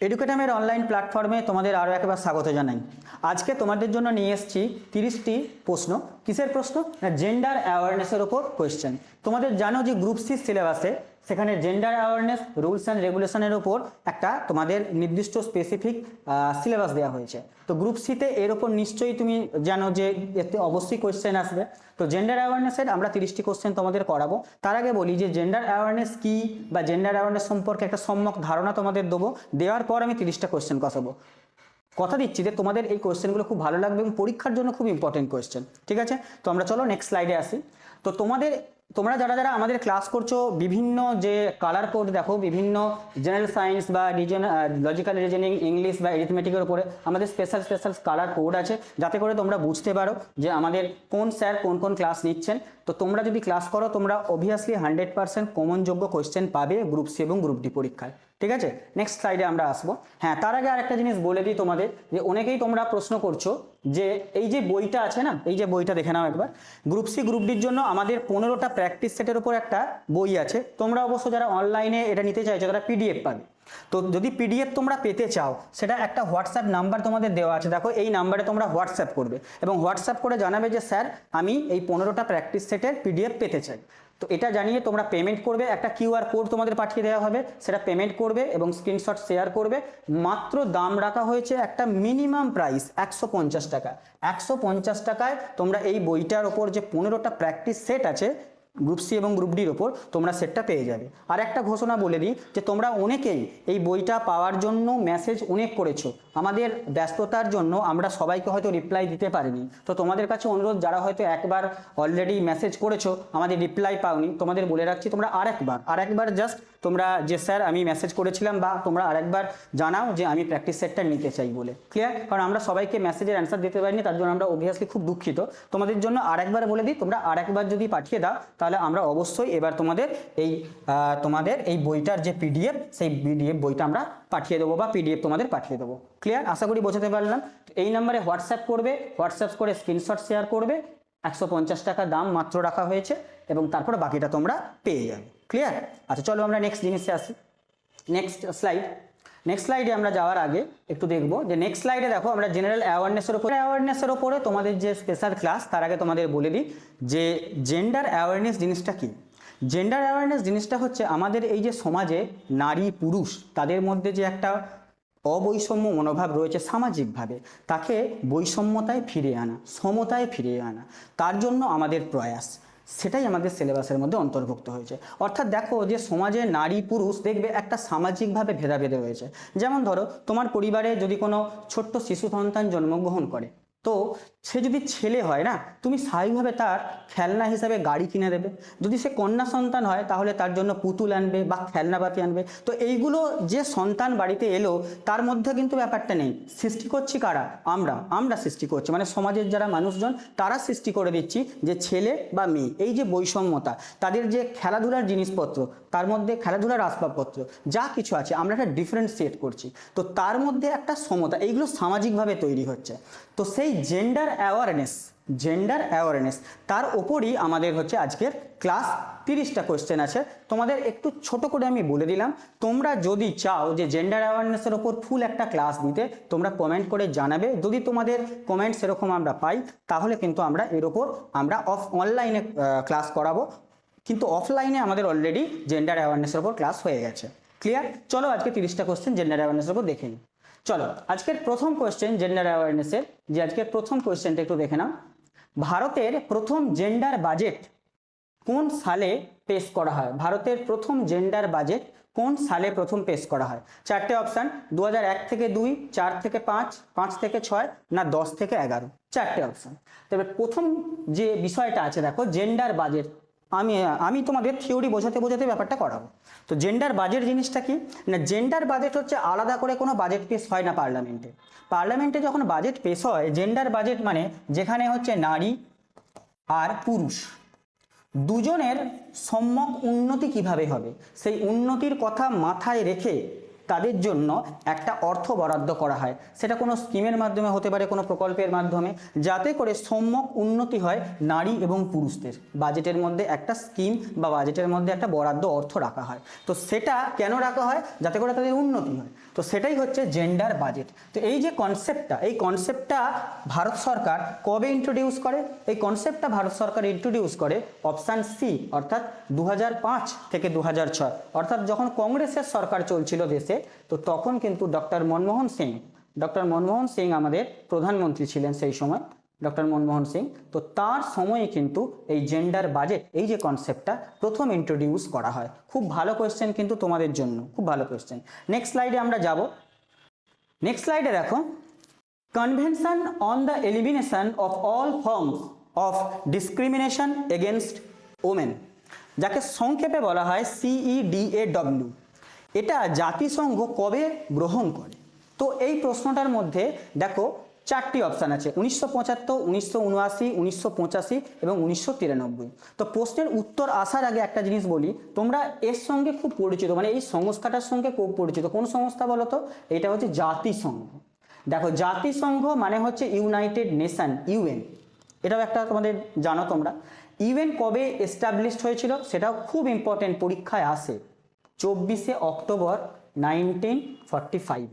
এডুকেটামের online প্ল্যাটফর্মে তোমাদের আরও একবার স্বাগত জানাই। আজকে তোমাদের জন্য নিয়ে এসেছি 30টি প্রশ্ন। কিসের প্রশ্ন? না, জেন্ডার অ্যাওয়ারনেসের ওপর কোয়েশ্চেন। তোমাদের জানো যে গ্রুপ সি সিলেবাসে সেখানে জেন্ডার অ্যাওয়ারনেস রুলস অ্যান্ড রেগুলেশনের ওপর একটা তোমাদের নির্দিষ্ট স্পেসিফিক সিলেবাস দেওয়া হয়েছে। তো গ্রুপ সিতে এর ওপর নিশ্চয়ই তুমি জানো যে এতে অবশ্যই কোয়েশ্চেন আসবে। তো জেন্ডার অ্যাওয়ারনেসের আমরা 30টি কোশ্চেন তোমাদের করাবো। তার আগে বলি যে জেন্ডার অ্যাওয়ারনেস কী বা জেন্ডার অ্যাওয়ারনেস সম্পর্কে একটা সম্যক ধারণা তোমাদের দেবো। দেওয়ার পর আমি 30টা কোশ্চেন কষাবো। কথা দিচ্ছি যে তোমাদের এই কোশ্চেনগুলো খুব ভালো লাগবে এবং পরীক্ষার জন্য খুব ইম্পর্টেন্ট কোশ্চেন। ঠিক আছে, তো আমরা চলো নেক্সট স্লাইডে আসি। তো তোমরা যারা যারা আমাদের ক্লাস করছো, বিভিন্ন যে কালার কোড দেখো, বিভিন্ন জেনারেল সায়েন্স বা লজিক্যাল রিজনিং, ইংলিশ বা এরিথমেটিকের উপরে আমাদের স্পেশাল কালার কোড আছে, যাতে করে তোমরা বুঝতে পারো যে আমাদের কোন স্যার কোন কোন ক্লাস নিচ্ছেন। তো তোমরা যদি ক্লাস করো তোমরা অবভিয়াসলি 100% কমনযোগ্য কোশ্চেন পাবে গ্রুপ সি এবং গ্রুপ ডি পরীক্ষায়। ঠিক আছে, নেক্সট স্লাইডে আমরা আসবো। হ্যাঁ, তার আগে আরেকটা জিনিস বলে দিই তোমাদের, যে অনেকেই তোমরা প্রশ্ন করছো যে এই যে বইটা আছে না, এই যে বইটা দেখে নাও একবার। গ্রুপ সি গ্রুপ ডির জন্য আমাদের 15টা প্র্যাকটিস সেটের উপর একটা বই আছে। তোমরা অবশ্য যারা অনলাইনে এটা নিতে চাইছো তারা পিডিএফ পাবে। তো যদি পিডিএফ তোমরা পেতে চাও, সেটা একটা হোয়াটসঅ্যাপ নাম্বার তোমাদের দেওয়া আছে, দেখো এই নাম্বারে তোমরা হোয়াটসঅ্যাপ করবে এবং হোয়াটসঅ্যাপ করে জানাবে যে স্যার আমি এই 15টা প্র্যাকটিস সেটের পিডিএফ পেতে চাই। তো এটা জানিয়ে তোমরা পেমেন্ট করবে, একটা কিউআর কোড তোমাদের পাঠিয়ে দেওয়া হবে, সেটা পেমেন্ট করবে এবং স্ক্রিনশট শেয়ার করবে। মাত্র দাম রাখা হয়েছে একটা মিনিমাম প্রাইস 150 টাকা। 150 টাকায় তোমরা এই বইটার ওপর যে 15টা প্র্যাকটিস সেট আছে গ্রুপ সি এবং গ্রুপ ডির ওপর, তোমরা সেটটা পেয়ে যাবে। আর একটা ঘোষণা বলে দিই যে তোমরা অনেকেই এই বইটা পাওয়ার জন্য মেসেজ অনেক করেছো। আমাদের ব্যস্ততার জন্য আমরা সবাইকে হয়তো রিপ্লাই দিতে পারিনি। তো তোমাদের কাছে অনুরোধ, যারা হয়তো একবার অলরেডি মেসেজ করেছো আমাদের রিপ্লাই পাওনি, তোমাদের বলে রাখছি তোমরা আরেকবার জাস্ট তোমরা যে স্যার আমি মেসেজ করেছিলাম, বা তোমরা আরেকবার জানাও যে আমি প্র্যাকটিস সেটটা নিতে চাই বলে। ক্লিয়ার? কারণ আমরা সবাইকে মেসেজের অ্যান্সার দিতে পারিনি, তার জন্য আমরা অবভিয়াসলি খুব দুঃখিত। তোমাদের জন্য আরেকবার বলে দিই, তোমরা আরেকবার যদি পাঠিয়ে দাও তাহলে আমরা অবশ্যই এবার তোমাদের এই বইটার যে পিডিএফ, সেই পিডিএফ বইটা আমরা পাঠিয়ে দেবো বা পিডিএফ তোমাদের পাঠিয়ে দেবো। ক্লিয়ার? আশা করি বোঝাতে পারলাম। এই নাম্বারে হোয়াটসঅ্যাপ করবে, হোয়াটসঅ্যাপ করে স্ক্রিনশট শেয়ার করবে। 150 টাকা দাম মাত্র রাখা হয়েছে এবং তারপরে বাকিটা তোমরা পেয়ে যাবে। ক্লিয়ার? আচ্ছা, চলো আমরা নেক্সট জিনিসে আসি। নেক্সট স্লাইডে আমরা যাওয়ার আগে একটু দেখবো যে নেক্সট স্লাইডে দেখো আমরা জেনারেল অ্যাওয়ারনেসের ওপরে তোমাদের যে স্পেশাল ক্লাস, তার আগে তোমাদের বলে দিই যে জেন্ডার অ্যাওয়ারনেস জিনিসটা কি। জেন্ডার অ্যাওয়ারনেস জিনিসটা হচ্ছে আমাদের এই যে সমাজে নারী পুরুষ তাদের মধ্যে যে একটা অবৈষম্য মনোভাব রয়েছে সামাজিকভাবে, তাকে বৈষম্যতায় ফিরিয়ে আনা, সমতায় ফিরিয়ে আনা, তার জন্য আমাদের প্রয়াস, সেটাই আমাদের সিলেবাসের মধ্যে অন্তর্ভুক্ত হয়েছে। অর্থাৎ দেখো যে সমাজে নারী পুরুষ দেখবে একটা সামাজিকভাবে ভেদাভেদ রয়েছে। যেমন ধরো তোমার পরিবারে যদি কোনো ছোট্ট শিশু সন্তান জন্মগ্রহণ করে, তো সে যদি ছেলে হয় না, তুমি স্বাভাবিকভাবে তার খেলনা হিসাবে গাড়ি কিনে দেবে। যদি সে কন্যা সন্তান হয় তাহলে তার জন্য পুতুল আনবে বা খেলনাপাতি আনবে। তো এইগুলো যে সন্তান বাড়িতে এলো তার মধ্যে কিন্তু ব্যাপারটা নেই, সৃষ্টি করছি কারা? আমরা সৃষ্টি করছি, মানে সমাজের যারা মানুষজন তারা সৃষ্টি করে দিচ্ছি যে ছেলে বা মেয়ে। এই যে বৈষম্যতা, তাদের যে খেলাধুলার জিনিসপত্র, তার মধ্যে খেলাধুলার আসবাবপত্র যা কিছু আছে আমরা একটা ডিফারেন্সিয়েট করছি। তো তার মধ্যে একটা সমতা, এইগুলো সামাজিকভাবে তৈরি হচ্ছে। তো সেই জেন্ডার অ্যাওয়ারনেস তার ওপরই আমাদের হচ্ছে আজকের ক্লাস। 30টা কোশ্চেন আছে। তোমাদের একটু ছোট করে আমি বলে দিলাম, তোমরা যদি চাও যে জেন্ডার অ্যাওয়ারনেসের ওপর ফুল একটা ক্লাস দিতে, তোমরা কমেন্ট করে জানাবে। যদি তোমাদের কমেন্ট সেরকম আমরা পাই, তাহলে কিন্তু আমরা এর ওপর অনলাইনে ক্লাস করাবো। কিন্তু অফলাইনে আমাদের অলরেডি জেন্ডার অ্যাওয়ারনেসের ওপর ক্লাস হয়ে গেছে। ক্লিয়ার? চলো আজকে 30টা কোশ্চেন জেন্ডার অ্যাওয়ারনেসের ওপর দেখে নিই। চলো আজকের প্রথম কোশ্চেন জেন্ডার অ্যাওয়ারনেসের, যে আজকের প্রথম কোশ্চেনটা একটু দেখে নাও। ভারতের প্রথম জেন্ডার বাজেট কোন সালে পেশ করা হয়? ভারতের প্রথম জেন্ডার বাজেট কোন সালে প্রথম পেশ করা হয়? 4টে অপশান, 2001 থেকে 2, 4 থেকে 5, 5 থেকে 6, না 10 থেকে 11। 4টে অপশান। তবে প্রথম যে বিষয়টা আছে দেখো, জেন্ডার বাজেট, আমি তোমাদের থিওরি বোঝাতে ব্যাপারটা করাবো। তো জেন্ডার বাজেট জিনিসটা কি না, জেন্ডার বাজেট হচ্ছে আলাদা করে কোনো বাজেট পেশ হয় না পার্লামেন্টে যখন বাজেট পেশ হয়, জেন্ডার বাজেট মানে যেখানে হচ্ছে নারী আর পুরুষ দুজনের সম্যক উন্নতি কিভাবে হবে সেই উন্নতির কথা মাথায় রেখে তাদের জন্য একটা অর্থ বরাদ্দ করা হয়, সেটা কোনো স্কিমের মাধ্যমে হতে পারে, কোনো প্রকল্পের মাধ্যমে, যাতে করে সম্যক উন্নতি হয় নারী এবং পুরুষদের। বাজেটের মধ্যে একটা স্কিম বা বাজেটের মধ্যে একটা বরাদ্দ অর্থ রাখা হয়। তো সেটা কেন রাখা হয়? যাতে করে তাদের উন্নতি হয়। তো সেটাই হচ্ছে জেন্ডার বাজেট। তো এই যে কনসেপ্টটা, এই কনসেপ্টটা ভারত সরকার কবে ইন্ট্রোডিউস করে? এই কনসেপ্টটা ভারত সরকার ইন্ট্রোডিউস করে অপশান সি, অর্থাৎ 2005 থেকে 2006, অর্থাৎ যখন কংগ্রেসের সরকার চলছিল দেশে, তো তখন কিন্তু ডক্টর মনমোহন সিং আমাদের প্রধানমন্ত্রী ছিলেন সেই সময়, ডক্টর মনমোহন সিং। তো তার সময়ে কিন্তু এই জেন্ডার বাজেট, এই যে কনসেপ্টটা প্রথম ইন্ট্রোডিউস করা হয়। খুব ভালো কোয়েশ্চেন কিন্তু তোমাদের জন্য, খুব ভালো কোয়েশ্চেন। নেক্সট স্লাইডে আমরা যাব। নেক্সট স্লাইডে দেখো, convention on the elimination of all forms of discrimination against women, যাকে সংক্ষেপে বলা হয় CEDAW, এটা জাতিসংঘ কবে গ্রহণ করে? তো এই প্রশ্নটার মধ্যে দেখো চারটি অপশান আছে, 1975, 1979, 1985 এবং 1993। তো প্রশ্নের উত্তর আসার আগে একটা জিনিস বলি, তোমরা এর সঙ্গে খুব পরিচিত, মানে এই সংস্থাটার সঙ্গে খুব পরিচিত। কোন সংস্থা বলো তো? এটা হচ্ছে জাতিসংঘ। দেখো, জাতিসংঘ মানে হচ্ছে ইউনাইটেড নেশন, UN। এটাও একটা তোমাদের জানো তোমরা। UN কবে এস্টাবলিশড হয়েছিল সেটাও খুব ইম্পর্টেন্ট, পরীক্ষায় আসে। 24শে অক্টোবর 1945।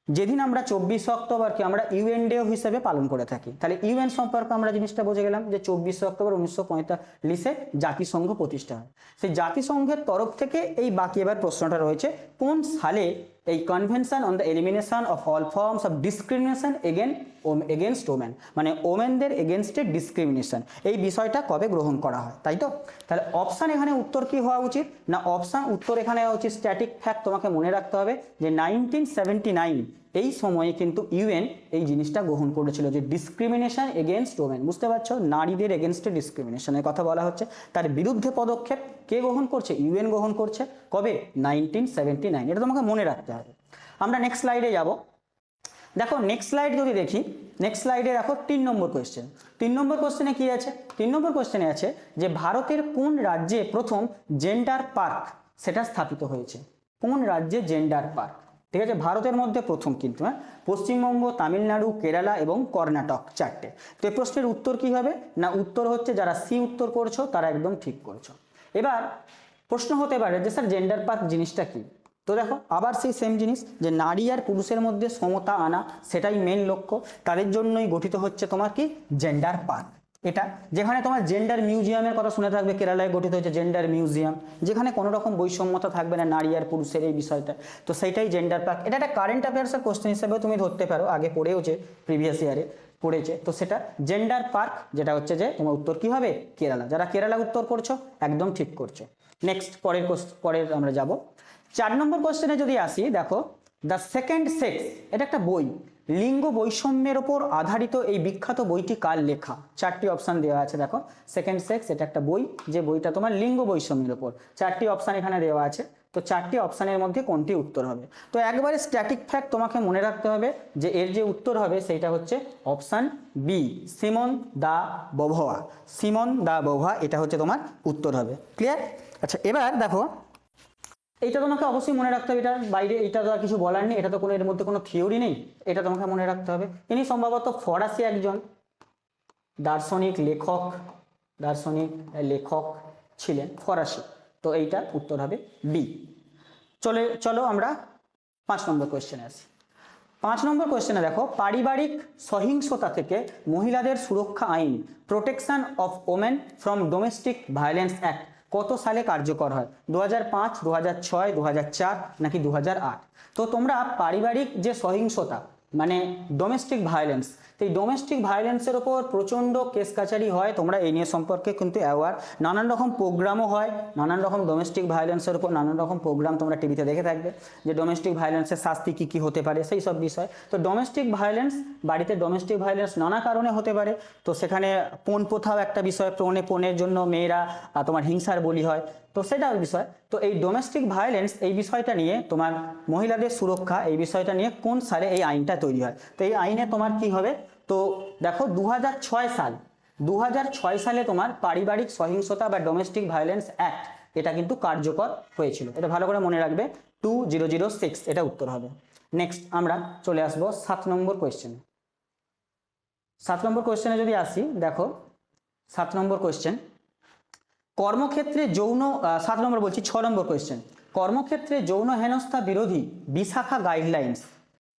যেদিন আমরা 24শে অক্টোবরকে আমরা UN ডে হিসেবে পালন করে থাকি। তাহলে UN সম্পর্কে আমরা জিনিসটা বুঝে গেলাম যে 24শে অক্টোবর 1945-এ জাতিসংঘ প্রতিষ্ঠা হয়। সেই জাতিসংঘের তরফ থেকে এই বাকি এবার প্রশ্নটা রয়েছে, কোন সালে এই convention on the elimination of all forms of discrimination against women, মানে ওমেনদের এগেনস্টে ডিসক্রিমিনেশন, এই বিষয়টা কবে গ্রহণ করা হয়, তাই তো? তাহলে অপশান এখানে উত্তর কি হওয়া উচিত? না, অপশান উত্তর এখানে হওয়া উচিত, স্ট্যাটিক ফ্যাক্ট তোমাকে মনে রাখতে হবে যে 1979 এই সময়ে কিন্তু UN এই জিনিসটা গ্রহণ করেছিল, যে ডিসক্রিমিনেশন এগেনস্ট ওমেন। বুঝতে পারছো, নারীদের এগেনস্টে ডিসক্রিমিনেশনের কথা বলা হচ্ছে। তার বিরুদ্ধে পদক্ষেপ কে গ্রহণ করছে? UN গ্রহণ করছে। কবে? 1979। এটা তোমাকে মনে রাখতে হবে। আমরা নেক্সট স্লাইডে যাব। দেখো, নেক্সট স্লাইড যদি দেখি, নেক্সট স্লাইডে দেখো 3 নম্বর কোয়েশ্চেন। 3 নম্বর কোয়েশ্চেনে কি আছে? 3 নম্বর কোয়েশ্চেনে আছে যে ভারতের কোন রাজ্যে প্রথম জেন্ডার পার্ক সেটা স্থাপিত হয়েছে? কোন রাজ্যে জেন্ডার পার্ক? ঠিক আছে, ভারতের মধ্যে প্রথম কিন্তু, হ্যাঁ, পশ্চিমবঙ্গ, তামিলনাড়ু, কেরালা এবং কর্ণাটক, 4টে। তো এই প্রশ্নের উত্তর কি হবে? না, উত্তর হচ্ছে, যারা সি উত্তর করছো তারা একদম ঠিক করছো। এবার প্রশ্ন হতে পারে যে স্যার জেন্ডার পার্ক জিনিসটা কি? তো দেখো, আবার সেই সেম জিনিস, যে নারী আর পুরুষের মধ্যে সমতা আনা, সেটাই মেন লক্ষ্য। তাদের জন্যই গঠিত হচ্ছে তোমার কি জেন্ডার পার্ক। এটা যেখানে তোমার জেন্ডার মিউজিয়ামের কথা শুনে থাকবে, কেরালায় গঠিত হচ্ছে জেন্ডার মিউজিয়াম, যেখানে কোনো রকম বৈষম্যতা থাকবে না নারী আর পুরুষের এই বিষয়টা। তো সেইটাই জেন্ডার পার্ক। এটা একটা কারেন্ট অ্যাফেয়ার্সের কোশ্চেন হিসেবেও তুমি ধরতে পারো, আগে পড়েওছে, প্রিভিয়াস ইয়ারে পড়েছে। তো সেটা জেন্ডার পার্ক, যেটা হচ্ছে যে তোমার উত্তর কি হবে? কেরালা। যারা কেরালা উত্তর করছো একদম ঠিক করছো। নেক্সট পরের আমরা যাব। 4 নম্বর কোশ্চেনে যদি আসি, দেখো, দ্য সেকেন্ড সেক্স, এটা একটা বই, লিঙ্গ বৈষম্যের ওপর আধারিত এই বিখ্যাত বইটি কার লেখা? 4টি অপশান দেওয়া আছে। দেখো, সেকেন্ড সেক্স, এটা একটা বই, যে বইটা তোমার লিঙ্গ বৈষম্যের ওপর। 4টি অপশান এখানে দেওয়া আছে। তো 4টি অপশানের মধ্যে কোনটি উত্তর হবে? তো একবারে স্ট্যাটিক ফ্যাক্ট তোমাকে মনে রাখতে হবে যে এর যে উত্তর হবে সেইটা হচ্ছে অপশান বি, সিমন দা বোভোয়া। সিমন দা বোভোয়া, এটা হচ্ছে তোমার উত্তর হবে। ক্লিয়ার? আচ্ছা, এবার দেখো, এইটা তোমাকে অবশ্যই মনে রাখতে হবে। এটার বাইরে এইটা তো আর কিছু বলার নেই, এটা তো কোনো এর মধ্যে কোনো থিওরি নেই, এটা তোমাকে মনে রাখতে হবে। ইনি সম্ভবত ফরাসি একজন দার্শনিক লেখক ছিলেন, ফরাসি। তো এইটা উত্তর হবে বি। চলো আমরা 5 নম্বর কোয়েশ্চেনে আসি। 5 নম্বর কোয়েশ্চেনে দেখো, পারিবারিক সহিংসতা থেকে মহিলাদের সুরক্ষা আইন, protection of women from domestic violence act কত সালে কার্যকর হয়? 2005, 2006, 2004 নাকি 2008? তো তোমরা পারিবারিক যে সহিংসতা মানে ডোমেস্টিক ভায়োলেন্স, এই ডোমেস্টিক ভায়োলেন্সের ওপর প্রচণ্ড কেস কাচারি হয়, তোমরা এই নিয়ে সম্পর্কে কিন্তু অ্যাওয়ার। নানান রকম প্রোগ্রামও হয়, নানান রকম ডোমেস্টিক ভায়োলেন্সের ওপর নানান রকম প্রোগ্রাম তোমরা টিভিতে দেখে থাকবে, যে ডোমেস্টিক ভায়োলেন্সের শাস্তি কী কী হতে পারে, সেই সব বিষয়। তো ডোমেস্টিক ভায়োলেন্স, বাড়িতে ডোমেস্টিক ভায়োলেন্স নানা কারণে হতে পারে। তো সেখানে পণ প্রথাও একটা বিষয়, পণের জন্য মেয়েরা তোমার হিংসার বলি হয়, তো সেটাও বিষয়। তো এই ডোমেস্টিক ভায়োলেন্স, এই বিষয়টা নিয়ে তোমার মহিলাদের সুরক্ষা, এই বিষয়টা নিয়ে কোন সালে এই আইনটা তৈরি হয়? তো এই আইনে তোমার কি হবে? তো দেখো, 2006 সালে তোমার পারিবারিক সহিংসতা বা ডোমেস্টিক ভায়োলেন্স অ্যাক্ট এটা কিন্তু কার্যকর হয়েছিল। এটা ভালো করে মনে রাখবে, 2006 এটা উত্তর হবে। নেক্সট আমরা চলে আসবো 7 নম্বর কোয়েশ্চেনে। 7 নম্বর কোয়েশ্চেনে যদি আসি, দেখো 7 নম্বর কোয়েশ্চেন, কর্মক্ষেত্রে যৌন 7 নম্বর বলছি, 6 নম্বর কোয়েশ্চেন, কর্মক্ষেত্রে যৌন হেনস্থা বিরোধী বিশাখা গাইডলাইন্স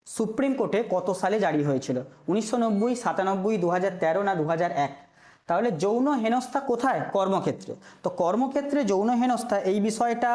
সুপ্রিম কোর্টে কত সালে জারি হয়েছিল? 1990, 97, 2013 না 2001? তাহলে যৌন হেনস্থা কোথায়? কর্মক্ষেত্রে। তো কর্মক্ষেত্রে যৌন হেনস্থা এই বিষয়টা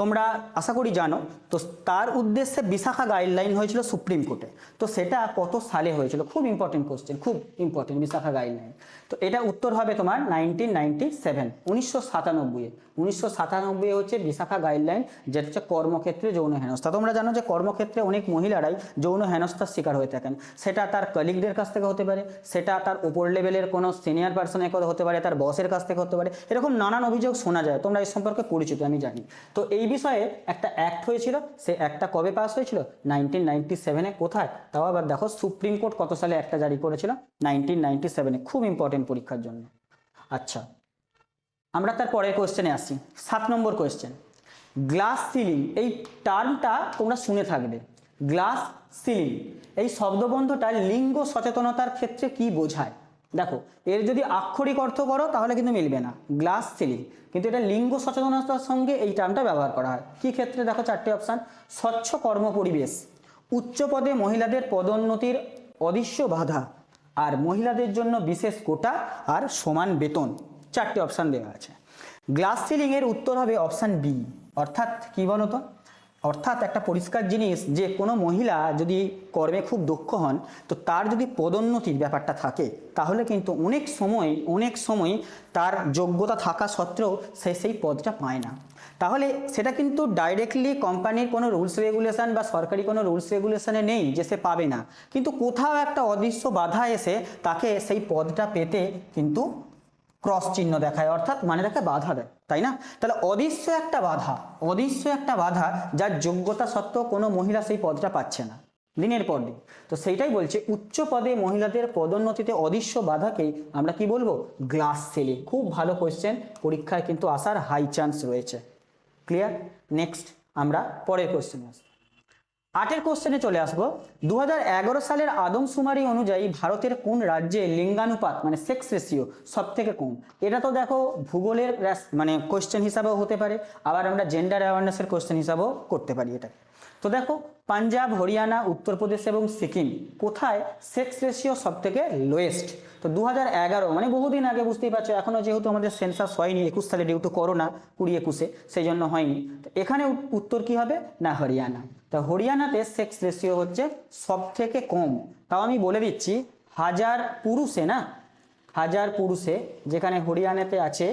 তোমরা আশা করি জানো। তো তার উদ্দেশ্যে বিশাখা গাইডলাইন হয়েছিল সুপ্রিম কোর্টে। তো সেটা কত সালে হয়েছিল? খুব ইম্পর্টেন্ট কোশ্চেন, খুব ইম্পর্টেন্ট বিশাখা গাইডলাইন। তো এটা উত্তর হবে তোমার 1997, 1997। 1997 হচ্ছে বিশাখা গাইডলাইন, যেটা হচ্ছে কর্মক্ষেত্রে যৌন হেনস্থা। তোমরা জানো যে কর্মক্ষেত্রে অনেক মহিলারাই যৌন হেনস্থার শিকার হয়ে থাকেন। সেটা তার কলিগদের কাছ থেকে হতে পারে, সেটা তার ওপর লেভেলের কোনো সিনিয়র পার্সনের কথা হতে পারে, তার বসের কাছ থেকে হতে পারে। এরকম নানান অভিযোগ শোনা যায়, তোমরা এই সম্পর্কে পরিচিত আমি জানি। তো এই বিষয়ে একটা অ্যাক্ট হয়েছিল, সে অ্যাক্টটা কবে পাস হয়েছিল? 1997। কোথায়? তাও আবার দেখো সুপ্রিম কোর্ট কত সালে একটা জারি করেছিল? 1997। খুব ইম্পর্টেন্ট পরীক্ষার জন্য। আচ্ছা, আমরা তার পরের কোয়েশ্চেনে আসি। 7 নম্বর কোয়েশ্চেন, গ্লাস সিলিং এই টার্মটা তোমরা শুনে থাকবে। গ্লাস সিলিং এই শব্দবন্ধটা লিঙ্গ সচেতনতার ক্ষেত্রে কি বোঝায়? দেখো এর যদি আক্ষরিক অর্থ করো তাহলে কিন্তু মিলবে না, গ্লাস সিলিং, কিন্তু এটা লিঙ্গ সচেতনতার সঙ্গে এই টার্মটা ব্যবহার করা হয়। কি ক্ষেত্রে? দেখো 4টে অপশান, স্বচ্ছ কর্ম পরিবেশ, উচ্চ পদে মহিলাদের পদোন্নতির অদৃশ্য বাধা, আর মহিলাদের জন্য বিশেষ কোটা, আর সমান বেতন। 4টে অপশান দেওয়া আছে। গ্লাস সিলিং এর উত্তর হবে অপশান বি। অর্থাৎ কি বলতো? অর্থাৎ একটা পরিষ্কার জিনিস যে কোনো মহিলা যদি কর্মে খুব দক্ষ হন, তো তার যদি পদোন্নতির ব্যাপারটা থাকে তাহলে কিন্তু অনেক সময় তার যোগ্যতা থাকা সত্ত্বেও সে সেই পদটা পায় না। তাহলে সেটা কিন্তু ডাইরেক্টলি কোম্পানির কোনো রুলস রেগুলেশন বা সরকারি কোনো রুলস রেগুলেশনে নেই যে সে পাবে না, কিন্তু কোথাও একটা অদৃশ্য বাধা এসে তাকে সেই পদটা পেতে কিন্তু ক্রস চিহ্ন দেখায়, অর্থাৎ মানে তাকে বাধা দেয়, তাই না? তাহলে অদৃশ্য একটা বাধা যার যোগ্যতা সত্ত্বেও কোনো মহিলা সেই পদটা পাচ্ছে না দিনের পর দিন। তো সেইটাই বলছে, উচ্চ পদে মহিলাদের পদোন্নতিতে অদৃশ্য বাধাকেই আমরা কি বলবো? Glass ceiling. খুব ভালো কোয়েশ্চেন, পরীক্ষায় কিন্তু আসার হাই চান্স রয়েছে। ক্লিয়ার? নেক্সট আমরা পরের কোয়েশ্চেনে আসবো। 8 কোশ্চেনে চলে আসবো। 2011 সালের আদমশুমারি অনুযায়ী ভারতের কোন রাজ্যে লিঙ্গানুপাত মানে সেক্স রেশিও সব থেকে কম? এটা তো দেখো ভূগোলের মানে কোশ্চেন হিসাবেও হতে পারে, আবার আমরা জেন্ডার অ্যাওয়ারনেসের কোশ্চেন হিসাবেও করতে পারি এটা। তো দেখো পাঞ্জাব, হরিয়ানা, উত্তরপ্রদেশ এবং সিকিম কোথায় সেক্স রেশিও সব থেকে লোয়েস্ট? তো 2011 মানে বহুদিন আগে, বুঝতেই পারছো, এখনও যেহেতু আমাদের সেন্সাস হয়নি 21 সালে ডিউ টু করোনা, 2021-এ, সেই জন্য হয়নি। তো এখানে উত্তর কি হবে? না হরিয়ানা। তো হরিয়ানাতে সেক্স রেশিও হচ্ছে সব থেকে কম। তাও আমি বলে দিচ্ছি, 1000 পুরুষে না, 1000 পুরুষে যেখানে হরিয়ানাতে আছে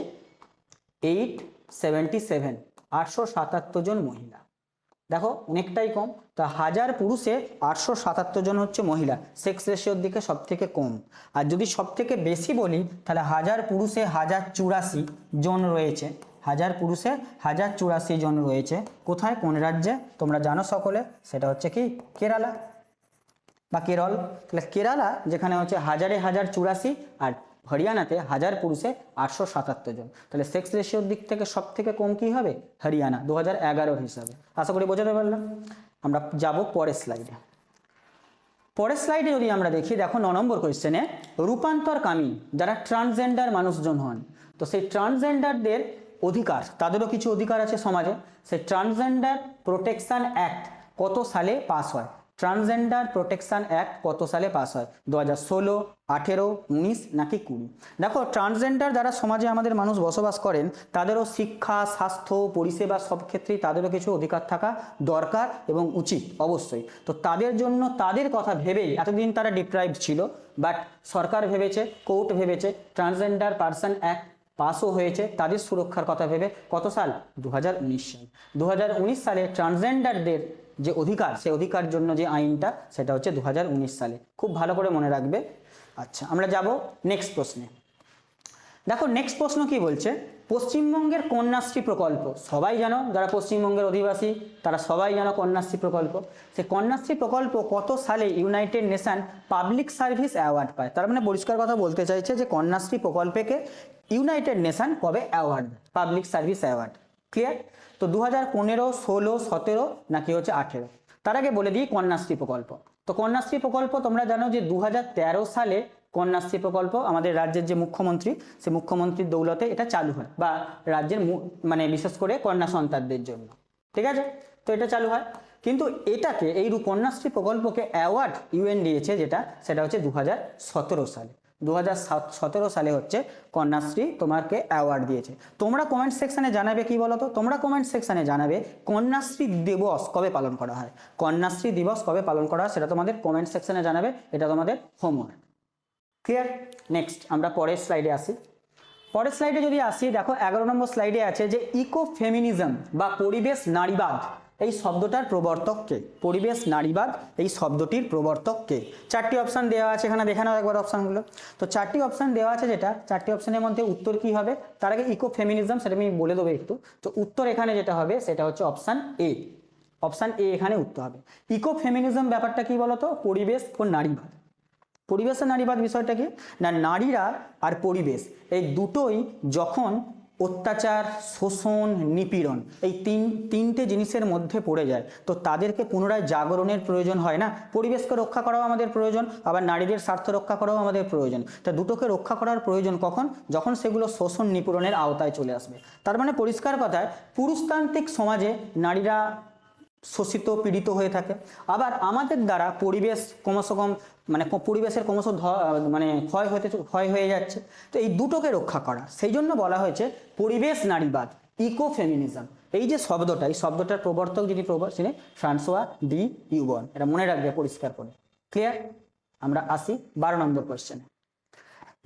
877, 877 জন মহিলা। দেখো অনেকটাই কম। তা 1000 পুরুষে 877 জন হচ্ছে মহিলা, সেক্স রেশিওর দিকে সব থেকে কম। আর যদি সব থেকে বেশি বলি তাহলে 1000 পুরুষে 1084 জন রয়েছে। 1000 পুরুষে 1084 জন রয়েছে। কোথায়? কোন রাজ্যে? তোমরা জানো সকলে, সেটা হচ্ছে কি কেরালা বা কেরল। তাহলে কেরালা যেখানে হচ্ছে 1084, আর হরিয়ানাতে 1000 পুরুষে 877 জন। তাহলে সেক্স রেশিওর দিক থেকে সব থেকে কম কি হবে? হরিয়ানা, 2011 হিসাবে। আশা করি বোঝাতে পারলাম। আমরা যাব পরের স্লাইডে। পরের স্লাইডে যদি আমরা দেখি, দেখো 9 নম্বর কোয়েশ্চেনে, রূপান্তরকামী যারা ট্রান্সজেন্ডার মানুষজন হন, তো সেই ট্রান্সজেন্ডারদের অধিকার, তাদেরও কিছু অধিকার আছে সমাজে। সেই ট্রান্সজেন্ডার প্রোটেকশন অ্যাক্ট কত সালে পাস হয়? ট্রান্সজেন্ডার প্রোটেকশন অ্যাক্ট কত সালে পাস হয়? 2016, 18, 19 নাকি 20? দেখো ট্রান্সজেন্ডার যারা সমাজে আমাদের মানুষ বসবাস করেন, তাদেরও শিক্ষা, স্বাস্থ্য, পরিষেবা সব ক্ষেত্রেই তাদেরও কিছু অধিকার থাকা দরকার এবং উচিত অবশ্যই। তো তাদের জন্য, তাদের কথা ভেবেই এতদিন তারা ডিপ্রাইভড ছিল, বাট সরকার ভেবেছে, কোর্ট ভেবেছে, ট্রান্সজেন্ডার পারসন অ্যাক্ট পাসও হয়েছে তাদের সুরক্ষার কথা ভেবে। কত সাল? 2019 সাল। 2019 সালে ট্রান্সজেন্ডারদের যে অধিকার, সেই অধিকার জন্য যে আইনটা, সেটা হচ্ছে 2019 সালে। খুব ভালো করে মনে রাখবে। আচ্ছা, আমরা যাব নেক্সট প্রশ্নে। দেখো নেক্সট প্রশ্ন কি বলছে, পশ্চিমবঙ্গের কন্যাশ্রী প্রকল্প সবাই জানো, যারা পশ্চিমবঙ্গের অধিবাসী তারা সবাই জানো কন্যাশ্রী প্রকল্প। সেই কন্যাশ্রী প্রকল্প কত সালে United nation public service award পায়? তার মানে পরিষ্কার কথা বলতে চাইছে যে কন্যাশ্রী প্রকল্পকে ইউনাইটেড নেশন কবে award, public service award. Clear? তো 2015, 16, 17 নাকি হচ্ছে 18। তার আগে বলে দিই কন্যাশ্রী প্রকল্প। তো কন্যাশ্রী প্রকল্প তোমরা জানো যে 2013 সালে কন্যাশ্রী প্রকল্প আমাদের রাজ্যের যে মুখ্যমন্ত্রী, সে মুখ্যমন্ত্রীর দৌলতে এটা চালু হয়, বা রাজ্যের মানে বিশেষ করে কন্যা সন্তানদের জন্য। ঠিক আছে? তো এটা চালু হয়, কিন্তু এটাকে এই কন্যাশ্রী প্রকল্পকে অ্যাওয়ার্ড ইউএন দিয়েছে, যেটা সেটা হচ্ছে 2017 সালে। 2017 সালে হচ্ছে কন্যাশ্রী তোমাকে অ্যাওয়ার্ড দিয়েছে। তোমরা কমেন্ট সেকশনে জানাবে কি বলো তো, তোমরা কমেন্ট সেকশনে জানাবে কন্যাশ্রী দিবস কবে পালন করা হয়। কন্যাশ্রী দিবস কবে পালন করা হয় সেটা তোমাদের কমেন্ট সেকশনে জানাবে, এটা তোমাদের হোমওয়ার্ক। ক্লিয়ার? নেক্সট আমরা পরের স্লাইডে আসি। পরের স্লাইডে যদি আসি, দেখো 11 নম্বর স্লাইডে আছে যে ইকো ফেমিনিজম বা পরিবেশ নারীবাদ এই শব্দটার প্রবর্তক কে? পরিবেশ নারীবাদ এই শব্দটির প্রবর্তক কে? চারটি অপশন দেওয়া আছে এখানে, দেখে নাও একবার অপশনগুলো। তো চারটি অপশন দেওয়া আছে, যেটা চারটি অপশনের মধ্যে উত্তর কি হবে তার আগে ইকো ফেমিনিজম সেটা আমি বলে দেবো একটু। তো উত্তর এখানে যেটা হবে সেটা হচ্ছে অপশন এ। অপশন এ এখানে উত্তর হবে। ইকো ফেমিনিজম ব্যাপারটা কি বলতো? পরিবেশ ও নারীবাদ। পরিবেশ ও নারীবাদ বিষয়টা কি না, নারীরা আর পরিবেশ এই দুটোই যখন অত্যাচার, শোষণ, নিপীড়ন এই তিনটে জিনিসের মধ্যে পড়ে যায়, তো তাদেরকে পুনরায় জাগরণের প্রয়োজন হয় না? পরিবেশকে রক্ষা করাও আমাদের প্রয়োজন, আবার নারীদের স্বার্থ রক্ষা করাও আমাদের প্রয়োজন। তা দুটোকে রক্ষা করার প্রয়োজন কখন? যখন সেগুলো শোষণ, নিপীড়নের আওতায় চলে আসবে। তার মানে পরিষ্কার কথায় পুরুষতান্ত্রিক সমাজে নারীরা শোষিত, পীড়িত হয়ে থাকে। আবার আমাদের দ্বারা পরিবেশ ক্রমশ মানে পরিবেশের ক্রমশ মানে ক্ষয় হয়ে যাচ্ছে। তো এই দুটোকে রক্ষা করা, সেই জন্য বলা হয়েছে পরিবেশ নারীবাদ, ইকো ফেমিনিজম। এই যে শব্দটা, এই শব্দটার প্রবর্তক যিনি তিনি ফ্রান্সোয়া ডি ইউবন। এটা মনে রাখবে পরিষ্কার করে। ক্লিয়ার? আমরা আসি 12 নম্বর কোয়েশ্চেনে।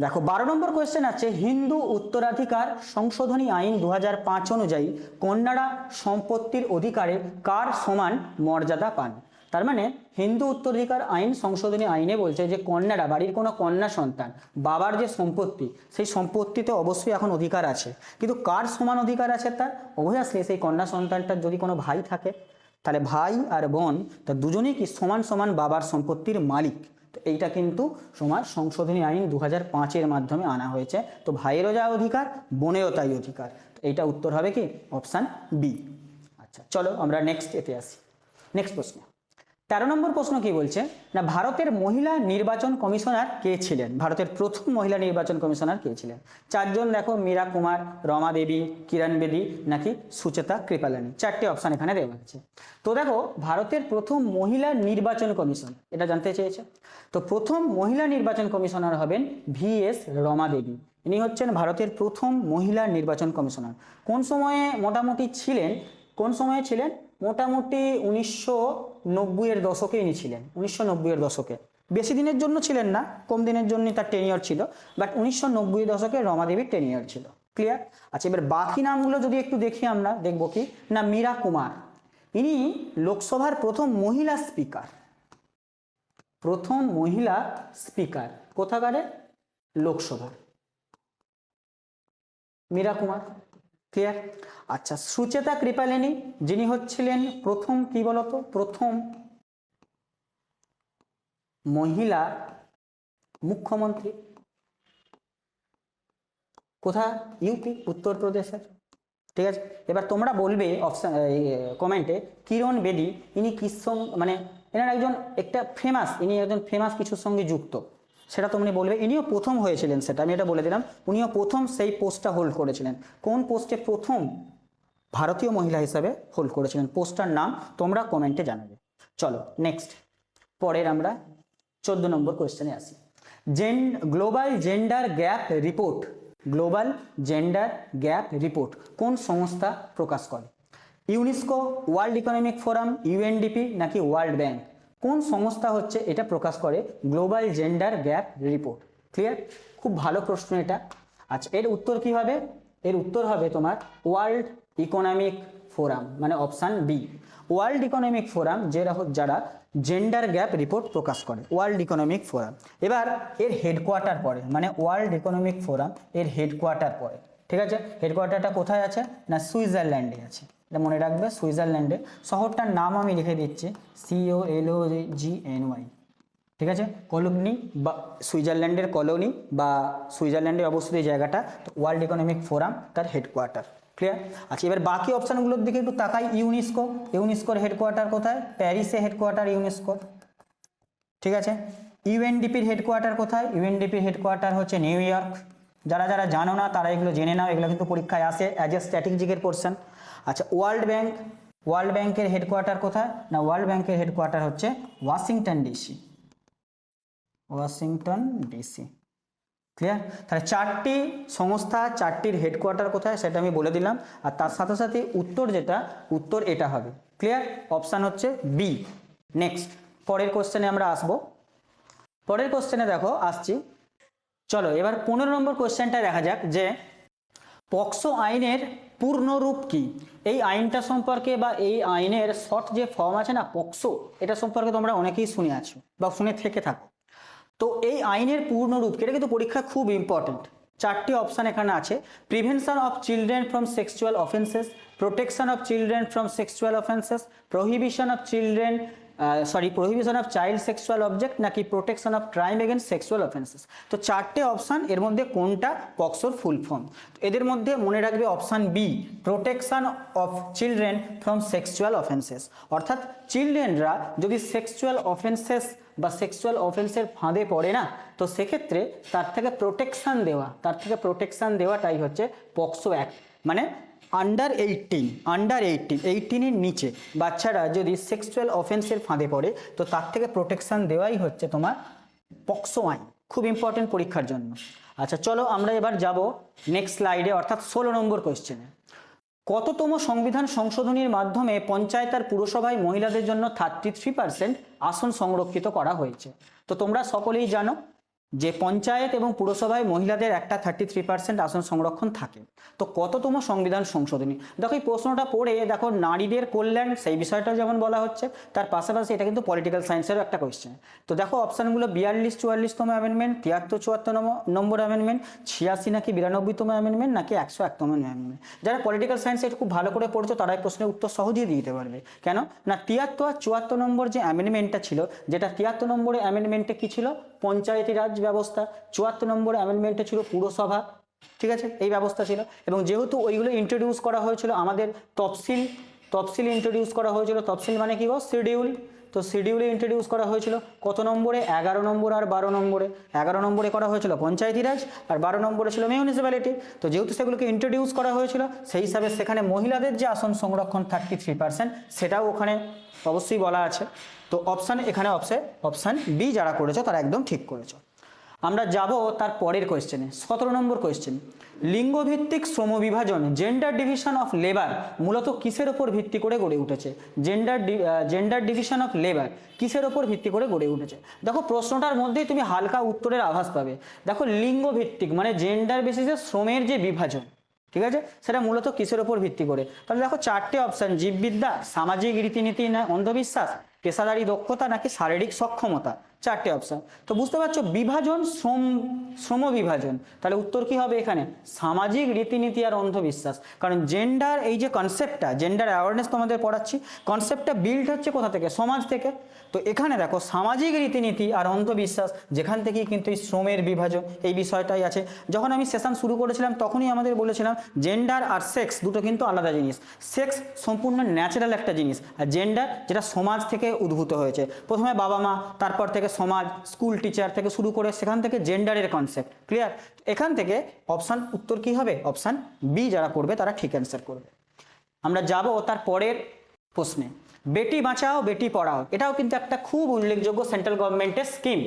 দেখো 12 নম্বর কোয়েশ্চেন আছে, হিন্দু উত্তরাধিকার সংশোধনী আইন 2005 অনুযায়ী কন্যারা সম্পত্তির অধিকারে কার সমান মর্যাদা পান? তার মানে হিন্দু উত্তরাধিকার আইন সংশোধনী আইনে বলছে যে কন্যারা, বাড়ির কোনো কন্যা সন্তান, বাবার যে সম্পত্তি সেই সম্পত্তিতে অবশ্যই এখন অধিকার আছে, কিন্তু কার সমান অধিকার আছে তার? অবভিয়াসলি সেই কন্যা সন্তানটার যদি কোনো ভাই থাকে, তাহলে ভাই আর বোন তা দুজনেই কি সমান সমান বাবার সম্পত্তির মালিক। তো এইটা কিন্তু সমাজ সংশোধনী আইন 2005-এর মাধ্যমে আনা হয়েছে। তো ভাইয়েরও যা অধিকার, বোনেরও তাই অধিকার। এইটা উত্তর হবে কি অপশান বি। আচ্ছা চলো আমরা নেক্সট এতে আসি। নেক্সট প্রশ্ন 13 নম্বর প্রশ্ন কি বলছে না, ভারতের মহিলা নির্বাচন কমিশনার কে ছিলেন? ভারতের প্রথম মহিলা নির্বাচন কমিশনার কে ছিলেন? চারজন দেখো, মীরা কুমার, রমা দেবী, কিরণ বেদী নাকি সুচেতা কৃপালানি। চারটি অপশন এখানে দেওয়া আছে। তো দেখো ভারতের প্রথম মহিলা নির্বাচন কমিশন, এটা জানতে চেয়েছে। তো প্রথম মহিলা নির্বাচন কমিশনার হবেন VS রমা দেবী। ইনি হচ্ছেন ভারতের প্রথম মহিলা নির্বাচন কমিশনার। কোন সময়ে মোটামুটি ছিলেন? কোন সময়ে ছিলেন? মোটামুটি 1990-এর দশকে ইনি ছিলেন। 1990-এর দশকে, বেশি দিনের জন্য ছিলেন না, কম দিনের জন্য তার টেনিয়র ছিল, বাট 1990 দশকে রমা দেবীর টেনিয়র ছিল। ক্লিয়ার? আচ্ছা এবার বাকি নামগুলো যদি একটু দেখি আমরা, দেখবো কি না, মীরা কুমার, ইনি লোকসভার প্রথম মহিলা স্পিকার। প্রথম মহিলা স্পিকার কোথাকারে? লোকসভার, মীরা কুমার। ক্লিয়ার? আচ্ছা সুচেতা কৃপালিনী, যিনি হচ্ছিলেন প্রথম কি বলতো, প্রথম মহিলা মুখ্যমন্ত্রী। কোথায়? ইউপি, উত্তরপ্রদেশের। ঠিক আছে, এবার তোমরা বলবে অপশন কমেন্টে কিরণ বেদী, ইনি কিস মানে এনার একজন একটা ফেমাস, ইনি একজন ফেমাস কিছুর সঙ্গে যুক্ত, সেটা তোমরা বলবে। ইনিও প্রথম হয়েছিলেন, সেটা আমি এটা বলে দিলাম, উনিও প্রথম সেই পোস্টটা হোল্ড করেছিলেন। কোন পোস্টে প্রথম ভারতীয় মহিলা হিসাবে হোল্ড করেছিলেন, পোস্টটার নাম তোমরা কমেন্টে জানাবে। চলো নেক্সট, পরের আমরা 14 নম্বর কোয়েশ্চেনে আসি। Global gender gap report, global gender gap report কোন সংস্থা প্রকাশ করে? UNESCO, world economic forum, UNDP নাকি ওয়ার্ল্ড ব্যাংক? কোন সংস্থা হচ্ছে এটা প্রকাশ করে global gender gap report? Clear? খুব ভালো প্রশ্ন এটা। আচ্ছা এর উত্তর কি হবে? এর উত্তর হবে তোমার ওয়ার্ল্ড ইকোনমিক ফোরাম, মানে option B. World economic forum যারা জেন্ডার গ্যাপ রিপোর্ট প্রকাশ করে, ওয়ার্ল্ড ইকোনমিক ফোরাম। এবার এর হেডকোয়ার্টার পড়ে, মানে ওয়ার্ল্ড ইকোনমিক ফোরাম এর হেডকোয়ার্টার পড়ে। ঠিক আছে, হেডকোয়ার্টারটা কোথায় আছে না সুইজারল্যান্ডে আছে, এটা মনে রাখবে সুইজারল্যান্ডে। শহরটার নাম আমি লিখে দিচ্ছি, COLOGNY। ঠিক আছে, কলোনি বা সুইজারল্যান্ডের কলোনি বা সুইজারল্যান্ডে অবস্থিত এই জায়গাটা, তো ওয়ার্ল্ড ইকোনমিক ফোরাম তার হেডকোয়ার্টার। ক্লিয়ার? আচ্ছা, এবার বাকি অপশানগুলোর দিকে একটু তাকাই। ইউনেস্কো, ইউনেস্কোর হেডকোয়ার্টার কোথায়? প্যারিসে হেডকোয়ার্টার ইউনেস্কোর। ঠিক আছে, ইউএনডিপির হেডকোয়ার্টার কোথায়? ইউএনডিপির হেডকোয়ার্টার হচ্ছে নিউ ইয়র্ক। যারা যারা জানো না তারা এগুলো জেনে নাও, এগুলো কিন্তু পরীক্ষায় আসে অ্যাজ এ স্ট্র্যাটেজিকের পোর্শন। আচ্ছা, ওয়ার্ল্ড ব্যাংক, ওয়ার্ল্ড ব্যাংকের হেডকোয়ার্টার কোথায়? না, ওয়ার্ল্ড ব্যাংকের হেডকোয়ার্টার হচ্ছে Washington DC, Washington DC. Clear? তাহলে চারটি সংস্থা, চারটির হেডকোয়ার্টার কোথায় সেটা আমি বলে দিলাম। আর তার সাথে সাথে উত্তর যেটা, উত্তর এটা হবে। ক্লিয়ার? অপশান হচ্ছে বি। নেক্সট পরের কোশ্চেনে আমরা আসবো। পরের কোশ্চেনে দেখো আসছি, চলো এবার 15 নম্বর কোশ্চেনটা দেখা যাক যে পক্সো আইনের পূর্ণরূপ কি। এই আইনটা সম্পর্কে বা এই আইনের শর্ট যে ফর্ম আছে না পক্সো, এটা সম্পর্কে তোমরা অনেকেই শুনে আছো বা শুনে থেকে থাকো। তো এই আইনের পূর্ণরূপ এটা কিন্তু পরীক্ষা খুব ইম্পর্টেন্ট। চারটি অপশান এখানে আছে: prevention of children from sexual offences, protection of children from sexual offences, prohibition of children prohibition of child sexual object, নাকি protection of crime against sexual offences. তো চারটে অপশান, এর মধ্যে কোনটা পক্সোর ফুল ফর্ম? এদের মধ্যে মনে রাখবে option B, protection of children from sexual offences. অর্থাৎ চিলড্রেনরা যদি সেক্সুয়াল অফেন্সেস বা সেক্সুয়াল অফেন্সের ফাঁদে পড়ে না, তো সেক্ষেত্রে তার থেকে প্রোটেকশান দেওয়া, তার থেকে প্রোটেকশান দেওয়াটাই হচ্ছে পক্সো অ্যাক্ট। মানে আন্ডার 18, আন্ডার 18-এর নিচে বাচ্চারা যদি সেক্সুয়াল অফেন্সের ফাঁদে পড়ে, তো তার থেকে প্রোটেকশান দেওয়াই হচ্ছে তোমার পক্সো আইন। খুব ইম্পর্টেন্ট পরীক্ষার জন্য। আচ্ছা চলো আমরা এবার যাব নেক্সট স্লাইডে, অর্থাৎ 16 নম্বর কোয়েশ্চেনে। কততম সংবিধান সংশোধনীর মাধ্যমে পঞ্চায়েত আর পুরসভায় মহিলাদের জন্য 33% আসন সংরক্ষিত করা হয়েছে? তো তোমরা সকলেই জানো যে পঞ্চায়েত এবং পুরসভায় মহিলাদের একটা 33% আসন সংরক্ষণ থাকে। তো কততম সংবিধান সংশোধনী? দেখো এই প্রশ্নটা পড়ে দেখো নারীদের কল্যাণ সেই বিষয়টা যেমন বলা হচ্ছে, তার পাশাপাশি এটা কিন্তু পলিটিক্যাল সায়েন্সেরও একটা কোয়েশ্চেন। তো দেখো অপশানগুলো 42-44তম অ্যামেন্ডমেন্ট, 73-74 নম্বর অ্যামেন্ডমেন্ট, 86 নাকি 92তম অ্যামেন্ডমেন্ট, নাকি 101তম অ্যামেন্ডমেন্ট। যারা পলিটিক্যাল সায়েন্সে একটু খুব ভালো করে পড়ছো তারা এই প্রশ্নের উত্তর সহজেই দিতে পারবে। কেন না, 73 আর 74 নম্বর যে অ্যামেন্ডমেন্টটা ছিল, যেটা 73 নম্বরের অ্যামেন্ডমেন্টে কি ছিল? পঞ্চায়েতি রাজ ব্যবস্থা। 74 নম্বরে অ্যামেন্ডমেন্টে ছিল পুরসভা। ঠিক আছে, এই ব্যবস্থা ছিল। এবং যেহেতু ওইগুলো ইন্ট্রোডিউস করা হয়েছিল, আমাদের তফসিল ইন্ট্রোডিউস করা হয়েছিল। তফসিল মানে কি গো? শিডিউল। তো শিডিউলে ইন্ট্রোডিউস করা হয়েছিল কত নম্বরে? 11 নম্বর আর 12 নম্বরে। 11 নম্বরে করা হয়েছিল পঞ্চায়েতি রাজ, আর 12 নম্বরে ছিল মিউনিসিপ্যালিটি। তো যেহেতু সেগুলোকে ইন্ট্রোডিউস করা হয়েছিল, সেই হিসাবে সেখানে মহিলাদের যে আসন সংরক্ষণ 33%, সেটাও ওখানে অবশ্যই বলা আছে। তো অপশান এখানে অপশান বি যারা করেছো তারা একদম ঠিক করেছো। আমরা যাব তার পরের কোয়েশ্চেনে, 17 নম্বর কোয়েশ্চেন। লিঙ্গভিত্তিক শ্রম বিভাজন, জেন্ডার ডিভিশন অফ লেবার মূলত কিসের ওপর ভিত্তি করে গড়ে উঠেছে? জেন্ডার ডিভিশন অফ লেবার কিসের ওপর ভিত্তি করে গড়ে উঠেছে? দেখো প্রশ্নটার মধ্যেই তুমি হালকা উত্তরের আভাস পাবে। দেখো লিঙ্গভিত্তিক মানে জেন্ডার বেসিসে শ্রমের যে বিভাজন, ঠিক আছে, সেটা মূলত কিসের ওপর ভিত্তি করে? তাহলে দেখো চারটে অপশান: জীববিদ্যা, সামাজিক রীতিনীতি না অন্ধবিশ্বাস, পেশাদারি দক্ষতা, নাকি শারীরিক সক্ষমতা। চারটে অপশান। তো বুঝতে পারছো বিভাজন, শ্রম বিভাজন। তাহলে উত্তর কি হবে এখানে? সামাজিক রীতিনীতি আর অন্ধবিশ্বাস। কারণ জেন্ডার, এই যে কনসেপ্টটা, জেন্ডার অ্যাওয়ারনেস তোমাদের পড়াচ্ছি, কনসেপ্টটা বিল্ড হচ্ছে কোথা থেকে? সমাজ থেকে। তো এখানে দেখো সামাজিক রীতিনীতি আর অন্ধবিশ্বাস, যেখান থেকেই কিন্তু এই শ্রমের বিভাজন এই বিষয়টাই আছে। যখন আমি সেশন শুরু করেছিলাম তখনই আমাদের বলেছিলাম জেন্ডার আর সেক্স দুটো কিন্তু আলাদা জিনিস। সেক্স সম্পূর্ণ ন্যাচারাল একটা জিনিস, আর জেন্ডার যেটা সমাজ থেকে উদ্ভূত হয়েছে। প্রথমে বাবা মা, তারপর থেকে সমাজ, স্কুল টিচার থেকে শুরু করে সেখান থেকে জেন্ডারের কনসেপ্ট। ক্লিয়ার? এখান থেকে অপশান উত্তর কি হবে? অপশান বি যারা করবে তারা ঠিক অ্যান্সার করবে। আমরা যাব তার পরের প্রশ্নে। বেটি বাঁচাও বেটি পড়াও, এটাও কিন্তু একটা খুব উল্লেখযোগ্য সেন্ট্রাল গভর্নমেন্টের স্কিম।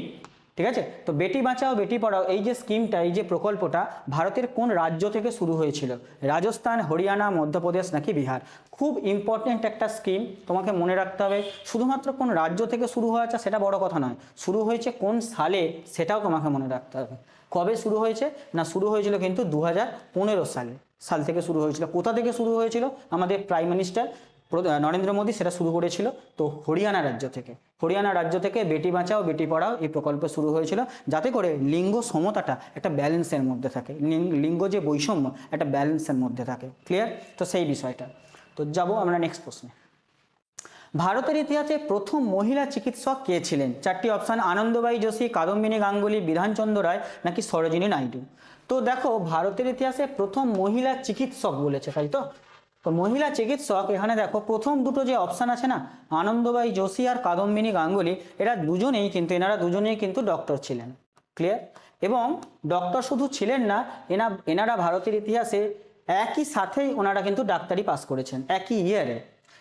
ঠিক আছে, তো বেটি বাঁচাও বেটি পড়াও এই যে স্কিমটা, এই যে প্রকল্পটা ভারতের কোন রাজ্য থেকে শুরু হয়েছিল? রাজস্থান, হরিয়ানা, মধ্যপ্রদেশ, নাকি বিহার? খুব ইম্পর্টেন্ট একটা স্কিম, তোমাকে মনে রাখতে হবে। শুধুমাত্র কোন রাজ্য থেকে শুরু হয়েছে সেটা বড় কথা নয়, শুরু হয়েছে কোন সালে সেটাও তোমাকে মনে রাখতে হবে। কবে শুরু হয়েছে? না, শুরু হয়েছিল কিন্তু 2015 সাল থেকে শুরু হয়েছিল। কোথা থেকে শুরু হয়েছিল? আমাদের প্রাইম মিনিস্টার নরেন্দ্র মোদী সেটা শুরু করেছিল। তো হরিয়ানা রাজ্য থেকে বেটি বাঁচাও বেটি পড়াও এই প্রকল্প শুরু হয়েছিল, যাতে করে লিঙ্গ সমতাটা একটা ব্যালেন্সের মধ্যে থাকে, লিঙ্গ যে বৈষম্য একটা ব্যালেন্সের মধ্যে থাকে। ক্লিয়ার? তো সেই বিষয়টা। তো যাব আমরা নেক্সট প্রশ্নে। ভারতের ইতিহাসে প্রথম মহিলা চিকিৎসক কে ছিলেন? চারটি অপশান, আনন্দবাই যোশী, কাদম্বিনী গাঙ্গুলি, বিধানচন্দ্র রায় নাকি সরোজিনী নাইডু। তো দেখো ভারতের ইতিহাসে প্রথম মহিলা চিকিৎসক বলেছে, তাই তো? তো মহিলা চিকিৎসক এখানে দেখো প্রথম দুটো যে অপশান আছে না, আনন্দবাই যোশী আর কাদম্বিনী গাঙ্গুলি, এনারা দুজনেই কিন্তু ডক্টর ছিলেন। ক্লিয়ার? এবং ডক্টর শুধু ছিলেন না, এনারা ভারতের ইতিহাসে একই সাথেই ওনারা কিন্তু ডাক্তারি পাস করেছেন একই ইয়ারে।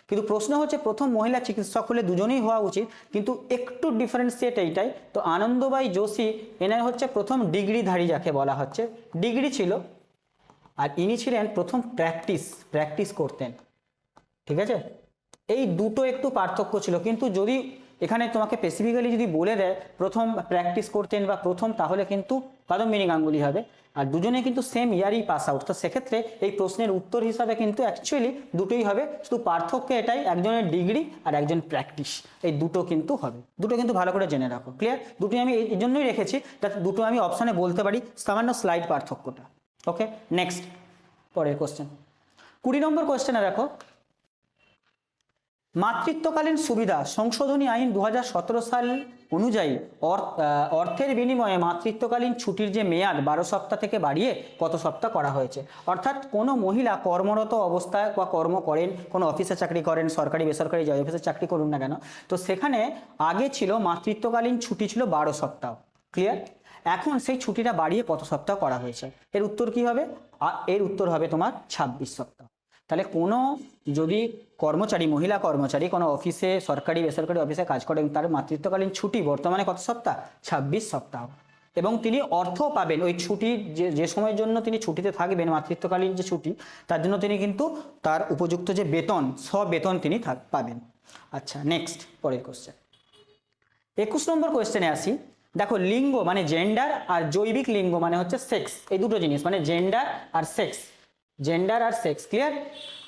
কিন্তু প্রশ্ন হচ্ছে প্রথম মহিলা চিকিৎসক হলে দুজনেই হওয়া উচিত, কিন্তু একটু ডিফারেন্সিয়েট এইটাই। তো আনন্দবাই যোশী এনার হচ্ছে প্রথম ডিগ্রিধারী, যাকে বলা হচ্ছে ডিগ্রি ছিল, আর ইনি ছিলেন প্রথম প্র্যাকটিস করতেন। ঠিক আছে, এই দুটো একটু পার্থক্য ছিল। কিন্তু যদি এখানে তোমাকে স্পেসিফিক্যালি যদি বলে দেয় প্রথম প্র্যাকটিস করতেন বা প্রথম, তাহলে কিন্তু কাদম্বিনী গাঙ্গুলি হবে। আর দুজনে কিন্তু সেম ইয়ারই পাস আউট। তো সেক্ষেত্রে এই প্রশ্নের উত্তর হিসাবে কিন্তু অ্যাকচুয়ালি দুটোই হবে, শুধু পার্থক্য এটাই, একজনের ডিগ্রি আর একজন প্র্যাকটিস, এই দুটো কিন্তু হবে। দুটো কিন্তু ভালো করে জেনে রাখো। ক্লিয়ার? দুটোই আমি এই জন্যই রেখেছি যাতে দুটো আমি অপশানে বলতে পারি, সামান্য স্লাইড পার্থক্যটা। ওকে, নেক্সট পরের কোশ্চেন, 20 নম্বর কোশ্চেনে দেখো, মাতৃত্বকালীন সুবিধা সংশোধনী আইন 2017 সাল অনুযায়ী অর্থের বিনিময়ে মাতৃত্বকালীন ছুটির যে মেয়াদ 12 সপ্তাহ থেকে বাড়িয়ে কত সপ্তাহ করা হয়েছে। অর্থাৎ কোনো মহিলা কর্মরত অবস্থায় বা কর্ম করেন, কোনো অফিসে চাকরি করেন, সরকারি বেসরকারি যে অফিসে চাকরি করুন না কেন, তো সেখানে আগে ছিল মাতৃত্বকালীন ছুটি ছিল 12 সপ্তাহ। ক্লিয়ার? এখন সেই ছুটিটা বাড়িয়ে কত সপ্তাহ করা হয়েছে? এর উত্তর কি হবে? এর উত্তর হবে তোমার 26 সপ্তাহ। তাহলে কোনো যদি মহিলা কর্মচারী কোনো অফিসে, সরকারি বেসরকারি অফিসে কাজ করেন, তার মাতৃত্বকালীন ছুটি বর্তমানে কত সপ্তাহ? 26 সপ্তাহ। এবং তিনি অর্থ পাবেন ওই ছুটির যে সময়ের জন্য তিনি ছুটিতে থাকবেন, মাতৃত্বকালীন যে ছুটি, তার জন্য তিনি কিন্তু তার উপযুক্ত যে বেতন, বেতন তিনি পাবেন। আচ্ছা, নেক্সট পরের কোশ্চেন, 21 নম্বর কোশ্চেনে আসি। দেখো, লিঙ্গ মানে জেন্ডার আর জৈবিক লিঙ্গ মানে হচ্ছে সেক্স, এই দুটো জিনিস মানে জেন্ডার আর সেক্স, ক্লিয়ার?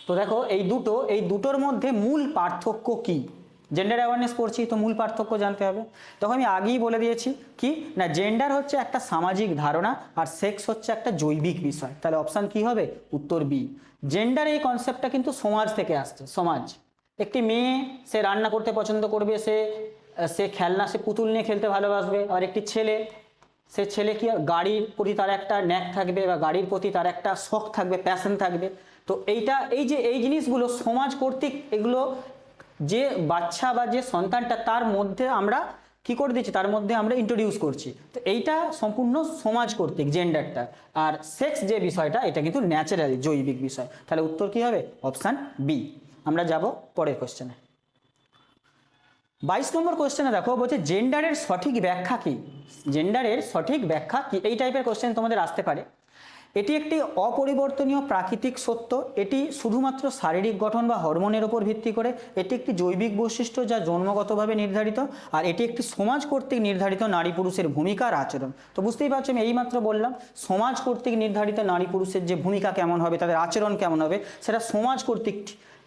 তো দেখো এই দুটোর মধ্যে মূল পার্থক্য কি? জেন্ডার অ্যাওয়ারনেস করছি তো মূল পার্থক্য জানতে হবে। তখন আমি আগেই বলে দিয়েছি কি না, জেন্ডার হচ্ছে একটা সামাজিক ধারণা আর সেক্স হচ্ছে একটা জৈবিক বিষয়। তাহলে অপশান কি হবে? উত্তর বি। জেন্ডার এই কনসেপ্টটা কিন্তু সমাজ থেকে আসছে। সমাজ, একটি মেয়ে সে রান্না করতে পছন্দ করবে, সে খেলনা, সে পুতুল নিয়ে খেলতে ভালোবাসবে। আর একটি ছেলে কি গাড়ির প্রতি তার একটা ন্যাক থাকবে, বা গাড়ির প্রতি তার একটা শখ থাকবে, প্যাশন থাকবে। তো এই জিনিসগুলো সমাজ কর্তৃক, এগুলো যে বাচ্চা বা যে সন্তানটা, তার মধ্যে আমরা কি করে দিচ্ছি, তার মধ্যে আমরা ইন্ট্রোডিউস করছি। তো এইটা সম্পূর্ণ সমাজ কর্তৃক জেন্ডারটা। আর সেক্স যে বিষয়টা, এটা কিন্তু ন্যাচারাল জৈবিক বিষয়। তাহলে উত্তর কি হবে? Option B. আমরা যাব পরের কোশ্চেনে, 22 নম্বর কোশ্চেনে দেখো, বলছে জেন্ডারের সঠিক ব্যাখ্যা কি? এই টাইপের কোশ্চেন তোমাদের আসতে পারে। এটি একটি অপরিবর্তনীয় প্রাকৃতিক সত্য, এটি শুধুমাত্র শারীরিক গঠন বা হরমোনের উপর ভিত্তি করে, এটি একটি জৈবিক বৈশিষ্ট্য যা জন্মগতভাবে নির্ধারিত, আর এটি একটি সমাজ কর্তৃক নির্ধারিত নারী পুরুষের ভূমিকা আর আচরণ। তো বুঝতেই পারছো, আমি এইমাত্র বললাম সমাজ কর্তৃক নির্ধারিত নারী পুরুষের যে ভূমিকা কেমন হবে, তাদের আচরণ কেমন হবে, সেটা সমাজ কর্তৃক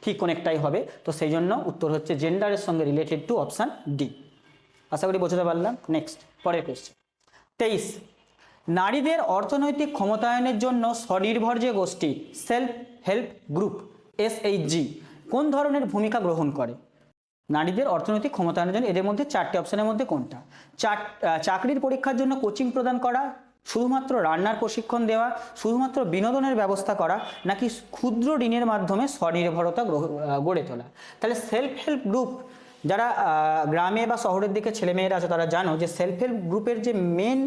ঠিক অনেকটাই হবে। তো সেই জন্য উত্তর হচ্ছে জেন্ডারের সঙ্গে রিলেটেড টু অপশান ডি। আশা করি বোঝাতে পারলাম। নেক্সট পরের কোশ্চেন, 23, নারীদের অর্থনৈতিক ক্ষমতায়নের জন্য স্বনির্ভর যে গোষ্ঠী সেলফ হেল্প গ্রুপ SHG কোন ধরনের ভূমিকা গ্রহণ করে? নারীদের অর্থনৈতিক ক্ষমতায়নের জন্য এদের মধ্যে 4টে অপশনের মধ্যে কোনটা? চাকরির পরীক্ষার জন্য কোচিং প্রদান করা, শুধুমাত্র রান্নার প্রশিক্ষণ দেওয়া, শুধুমাত্র বিনোদনের ব্যবস্থা করা, নাকি ক্ষুদ্র ঋণের মাধ্যমে স্বনির্ভরতা গড়ে তোলা? তাহলে সেলফ হেল্প গ্রুপ, যারা গ্রামে বা শহরের দিকে ছেলেমেয়েরা আছে তারা জানো যে সেলফ হেল্প গ্রুপের যে মেন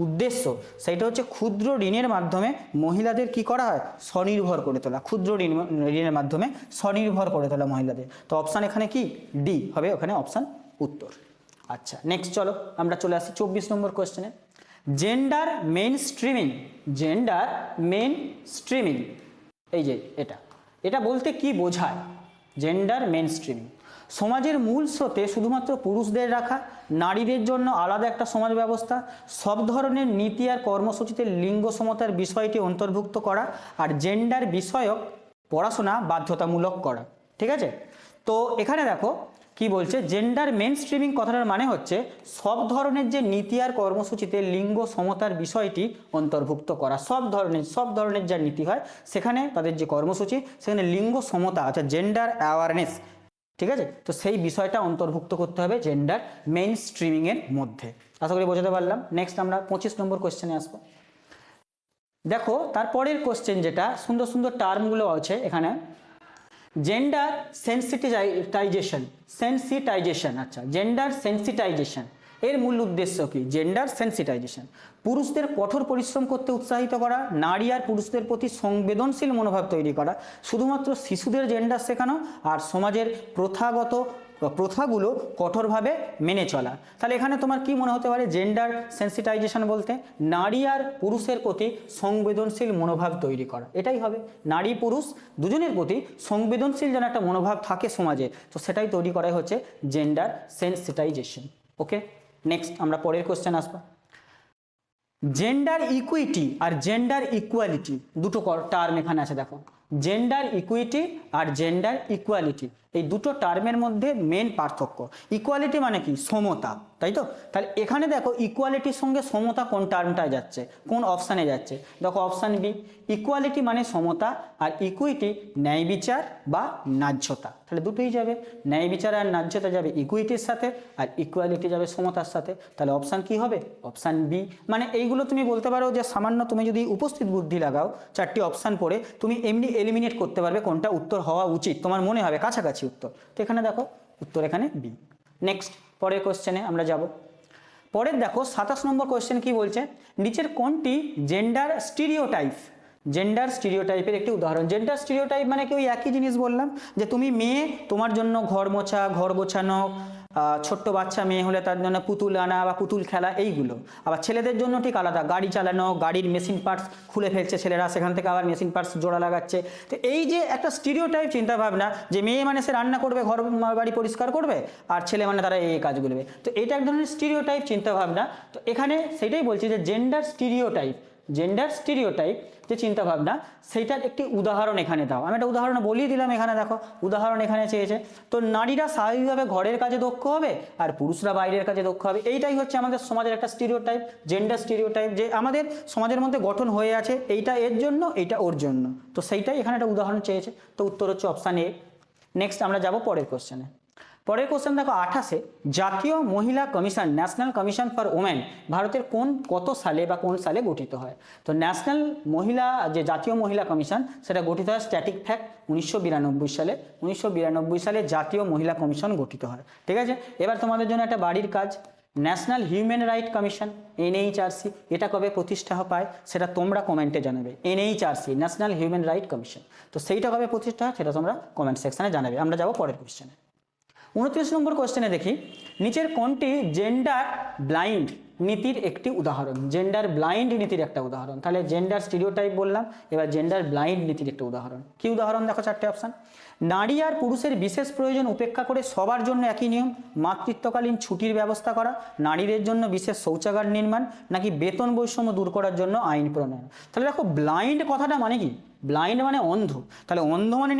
উদ্দেশ্য সেটা হচ্ছে ক্ষুদ্র ঋণের মাধ্যমে মহিলাদের কি করা হয়? স্বনির্ভর করে তোলা। ক্ষুদ্র ঋণের মাধ্যমে স্বনির্ভর করে তোলা মহিলাদের। তো অপশান এখানে কি? ডি হবে ওখানে অপশান উত্তর। আচ্ছা, নেক্সট চলো আমরা চলে আসি 24 নম্বর কোয়েশ্চেনে। জেন্ডার মেইন স্ট্রিমিং, এই যে এটা বলতে কি বোঝায়? জেন্ডার মেইন স্ট্রিমিং সমাজের মূল স্রোতে শুধুমাত্র পুরুষদের রাখা, নারীদের জন্য আলাদা একটা সমাজ ব্যবস্থা, সব ধরনের নীতি আর কর্মসূচিতে লিঙ্গ সমতার বিষয়টি অন্তর্ভুক্ত করা, আর জেন্ডার বিষয়ক পড়াশোনা বাধ্যতামূলক করা। ঠিক আছে, তো এখানে দেখো কি বলছে, জেন্ডার মেইন স্ট্রিমিং কথাটার মানে হচ্ছে সব ধরনের যে নীতি আর কর্মসূচিতে লিঙ্গ সমতার বিষয়টি অন্তর্ভুক্ত করা। সব ধরনের যা নীতি হয় সেখানে তাদের যে কর্মসূচি, সেখানে লিঙ্গ সমতা অর্থাৎ জেন্ডার অ্যাওয়ারনেস, ঠিক আছে? তো সেই বিষয়টা অন্তর্ভুক্ত করতে হবে জেন্ডার মেইন স্ট্রিমিংয়ের মধ্যে। আশা করি বোঝাতে পারলাম। নেক্সট আমরা 25 নম্বর কোশ্চেনে আসবো। দেখো তারপরের কোশ্চেন যেটা, সুন্দর সুন্দর টার্মগুলো আছে এখানে। জেন্ডার সেন্সিটাইজেশন, আচ্ছা জেন্ডার সেন্সিটাইজেশন এর মূল উদ্দেশ্য কি? জেন্ডার সেন্সিটাইজেশন পুরুষদের কঠোর পরিশ্রম করতে উৎসাহিত করা, নারী আর পুরুষদের প্রতি সংবেদনশীল মনোভাব তৈরি করা, শুধুমাত্র শিশুদের জেন্ডার শেখানো, আর সমাজের প্রথাগুলো কঠোরভাবে মেনে চলা। তাহলে এখানে তোমার কি মনে হতে পারে? জেন্ডার সেন্সিটাইজেশন বলতে নারী আর পুরুষের প্রতি সংবেদনশীল মনোভাব তৈরি করা, এটাই হবে। নারী পুরুষ দুজনের প্রতি সংবেদনশীল যেন একটা মনোভাব থাকে সমাজে, তো সেটাই তৈরি করাই হচ্ছে জেন্ডার সেন্সিটাইজেশন। ওকে, নেক্সট আমরা পরের কোশ্চেন আসবো। জেন্ডার ইকুইটি আর জেন্ডার ইকুয়ালিটি দুটো টার্ম এখানে আছে। দেখো জেন্ডার ইকুইটি আর জেন্ডার ইকুয়ালিটি এই দুটো টার্মের মধ্যে মেন পার্থক্য। ইকুয়ালিটি মানে কি? সমতা, তাই তো? তাহলে এখানে দেখো ইকুয়ালিটির সঙ্গে সমতা কোন টার্মটায় যাচ্ছে, কোন অপশানে যাচ্ছে? দেখো অপশান বি। ইকুয়ালিটি মানে সমতা, আর ইকুইটি ন্যায় বিচার বা ন্যায্যতা। তাহলে দুটোই যাবে, ন্যায় বিচার আর ন্যায্যতা যাবে ইকুইটির সাথে, আর ইকুয়ালিটি যাবে সমতার সাথে। তাহলে অপশান কি হবে? Option B. মানে এইগুলো তুমি বলতে পারো যে সামান্য তুমি যদি উপস্থিত বুদ্ধি লাগাও, চারটি অপশান পড়ে তুমি এমনি এলিমিনেট করতে পারবে কোনটা উত্তর হওয়া উচিত, তোমার মনে হবে কাছাকাছি উত্তর। তো এখানে দেখো উত্তর এখানে বি। নেক্সট পরের কোশ্চেনে আমরা যাব। পরের দেখো 27 নম্বর কোশ্চেন কি বলছে? নিচের কোনটি জেন্ডার স্টিরিওটাইপ? জেন্ডার স্টিরিওটাইপের একটি উদাহরণ। জেন্ডার স্টিরিওটাইপ মানে কি? ওই একই জিনিস বললাম যে তুমি মেয়ে, তোমার জন্য ঘর মোছা, ঘর গোছানো, ছোট্ট বাচ্চা মেয়ে হলে তার জন্য পুতুল আনা বা পুতুল খেলা, এইগুলো। আবার ছেলেদের জন্য ঠিক আলাদা, গাড়ি চালানো, গাড়ির মেশিন পার্টস খুলে ফেলছে ছেলেরা, সেখান থেকে আবার মেশিন পার্টস জোড়া লাগাচ্ছে। তো এই যে একটা স্টিরিওটাইপ চিন্তাভাবনা, যে মেয়ে মানে সে রান্না করবে, ঘর বাড়ি পরিষ্কার করবে, আর ছেলে মানে তারা এই কাজগুলো। তো এটা এক ধরনের স্টিরিওটাইপ চিন্তাভাবনা। তো এখানে সেটাই বলছি যে জেন্ডার স্টিরিওটাইপ যে চিন্তাভাবনা, সেইটার একটি উদাহরণ এখানে দাও। আমি একটা উদাহরণ বলিয়ে দিলাম, এখানে দেখো উদাহরণ এখানে চেয়েছে। তো নারীরা স্বাভাবিকভাবে ঘরের কাজে দক্ষ হবে, আর পুরুষরা বাইরের কাজে দক্ষ হবে। এইটাই হচ্ছে আমাদের সমাজের একটা স্টিরিওটাইপ, জেন্ডার স্টিরিওটাইপ, যে আমাদের সমাজের মধ্যে গঠন হয়ে আছে, এইটা এর জন্য, এইটা ওর জন্য। তো সেইটাই এখানে একটা উদাহরণ চেয়েছে। তো উত্তর হচ্ছে অপশান এ। নেক্সট আমরা যাব পরের কোশ্চেনে। পরের কোশ্চেন দেখো 28-এ, জাতীয় মহিলা commission, national commission for women ভারতের কত সালে বা কোন সালে গঠিত হয়? তো ন্যাশনাল মহিলা যে জাতীয় মহিলা কমিশন, সেটা গঠিত হয় স্ট্যাটিক ফ্যাক্ট 1992 সালে। 1992 সালে জাতীয় মহিলা কমিশন গঠিত হয়। ঠিক আছে, এবার তোমাদের জন্য একটা বাড়ির কাজ। National human right commission NHRC, এটা কবে প্রতিষ্ঠা পায় সেটা তোমরা কমেন্টে জানাবে। NHRC national human right commission, তো সেইটা কবে প্রতিষ্ঠা হয় সেটা তোমরা কমেন্ট সেকশনে জানাবে। আমরা যাব পরের কোশ্চেনে। 29 নম্বর কোশ্চেনে দেখি, নিচের কোনটি জেন্ডার ব্লাইন্ড নীতির একটি উদাহরণ? জেন্ডার ব্লাইন্ড নীতির একটা উদাহরণ। তাহলে জেন্ডার স্টিরিওটাইপ বললাম, এবার জেন্ডার ব্লাইন্ড নীতির একটা উদাহরণ। কি উদাহরণ? দেখো চারটে অপশান। নারী আর পুরুষের বিশেষ প্রয়োজন উপেক্ষা করে সবার জন্য একই নিয়ম, মাতৃত্বকালীন ছুটির ব্যবস্থা করা, নারীদের জন্য বিশেষ শৌচাগার নির্মাণ, নাকি বেতন বৈষম্য দূর করার জন্য আইন প্রণয়ন। তাহলে দেখো ব্লাইন্ড কথাটা মানে কি? ব্লাইন্ড মানে অন্ধ। তাহলে অন্ধ মানে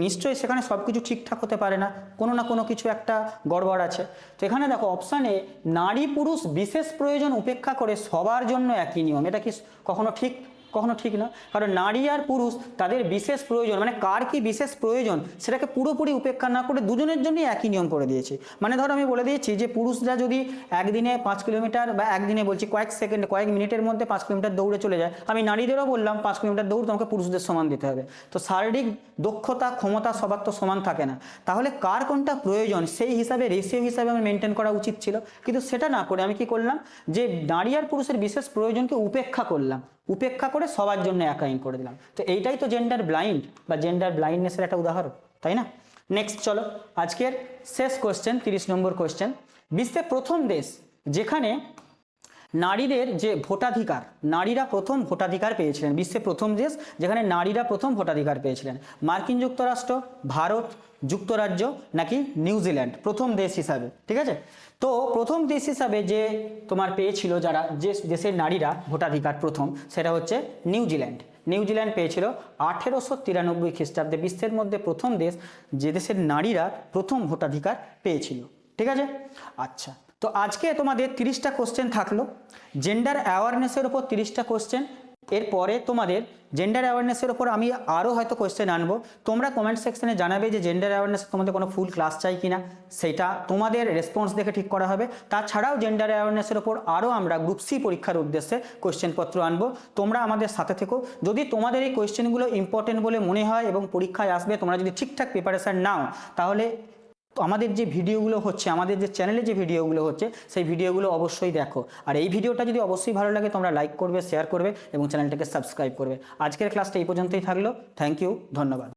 নিশ্চয়ই সেখানে সব কিছু ঠিকঠাক হতে পারে না, কোনো না কোনো কিছু একটা গড়বড় আছে। তো এখানে দেখো অপশানে নারী পুরুষ বিশেষ প্রয়োজন উপেক্ষা করে সবার জন্য একই নিয়ম, এটা কি কখনো ঠিক? কখনো ঠিক না। কারণ নারী আর পুরুষ তাদের বিশেষ প্রয়োজন, মানে কার কি বিশেষ প্রয়োজন সেটাকে পুরোপুরি উপেক্ষা না করে দুজনের জন্যই একই নিয়ম করে দিয়েছে। মানে ধরো আমি বলে দিয়েছি যে পুরুষরা যদি একদিনে 5 কিলোমিটার, বা একদিনে বলছি কয়েক মিনিটের মধ্যে 5 কিলোমিটার দৌড়ে চলে যায়, আমি নারীদেরও বললাম 5 কিলোমিটার দৌড় তোমাকে পুরুষদের সমান দিতে হবে। তো শারীরিক দক্ষতা ক্ষমতা সবার তো সমান থাকে না, তাহলে কার কোনটা প্রয়োজন সেই হিসাবে রেশিও হিসাবে আমি মেনটেন করা উচিত ছিল। কিন্তু সেটা না করে আমি কি করলাম, যে নারী আর পুরুষের বিশেষ প্রয়োজনকে উপেক্ষা করলাম, উপেক্ষা করে সবার জন্য এক আইন করে দিলাম। তো এইটাই তো জেন্ডার ব্লাইন্ড বা জেন্ডার ব্লাইন্ডনেসের একটা উদাহরণ, তাই না? নেক্সট চলো আজকের শেষ কোশ্চেন, 30 নম্বর কোশ্চেন। বিশ্বের প্রথম দেশ যেখানে নারীদের যে ভোটাধিকার, নারীরা প্রথম ভোটাধিকার পেয়েছিলেন, বিশ্বের প্রথম দেশ যেখানে নারীরা প্রথম ভোটাধিকার পেয়েছিলেন, মার্কিন যুক্তরাষ্ট্র, ভারত, যুক্তরাজ্য নাকি নিউজিল্যান্ড প্রথম দেশ হিসাবে? ঠিক আছে, তো প্রথম দেশ হিসাবে যে তোমার পেয়েছিল যারা, যে দেশের নারীরা ভোটাধিকার প্রথম, সেটা হচ্ছে নিউজিল্যান্ড। নিউজিল্যান্ড পেয়েছিল 1893 খ্রিস্টাব্দে, বিশ্বের মধ্যে প্রথম দেশ যে দেশের নারীরা প্রথম ভোটাধিকার পেয়েছিল। ঠিক আছে, আচ্ছা তো আজকে তোমাদের 30টা কোশ্চেন থাকলো, জেন্ডার অ্যাওয়ারনেসের ওপর 30টা কোশ্চেন, এরপরে তোমাদের জেন্ডার অ্যাওয়ারনেসের ওপর আমি আরও হয়তো কোয়েশ্চেন আনবো। তোমরা কমেন্ট সেকশনে জানাবে যে জেন্ডার অ্যাওয়ারনেস তোমাদের কোনো ফুল ক্লাস চাই কিনা, সেটা তোমাদের রেসপন্স দেখে ঠিক করা হবে। তাছাড়াও জেন্ডার অ্যাওয়ারনেসের ওপর আরও আমরা গ্রুপ সি পরীক্ষার উদ্দেশ্যে কোয়েশ্চেনপত্র আনবো। তোমরা আমাদের সাথে থেকো। যদি তোমাদের এই কোয়েশ্চেনগুলো ইম্পর্টেন্ট বলে মনে হয় এবং পরীক্ষায় আসবে, তোমরা যদি ঠিকঠাক প্রিপারেশান নাও, তাহলে আমাদের যে ভিডিওগুলো হচ্ছে, আমাদের যে চ্যানেলে যে ভিডিওগুলো হচ্ছে, সেই ভিডিওগুলো অবশ্যই দেখো। আর এই ভিডিওটা যদি অবশ্যই ভালো লাগে, তোমরা লাইক করবে, শেয়ার করবে এবং চ্যানেলটাকে সাবস্ক্রাইব করবে। আজকের ক্লাসটা এই পর্যন্তই থাকলো। থ্যাংক ইউ, ধন্যবাদ।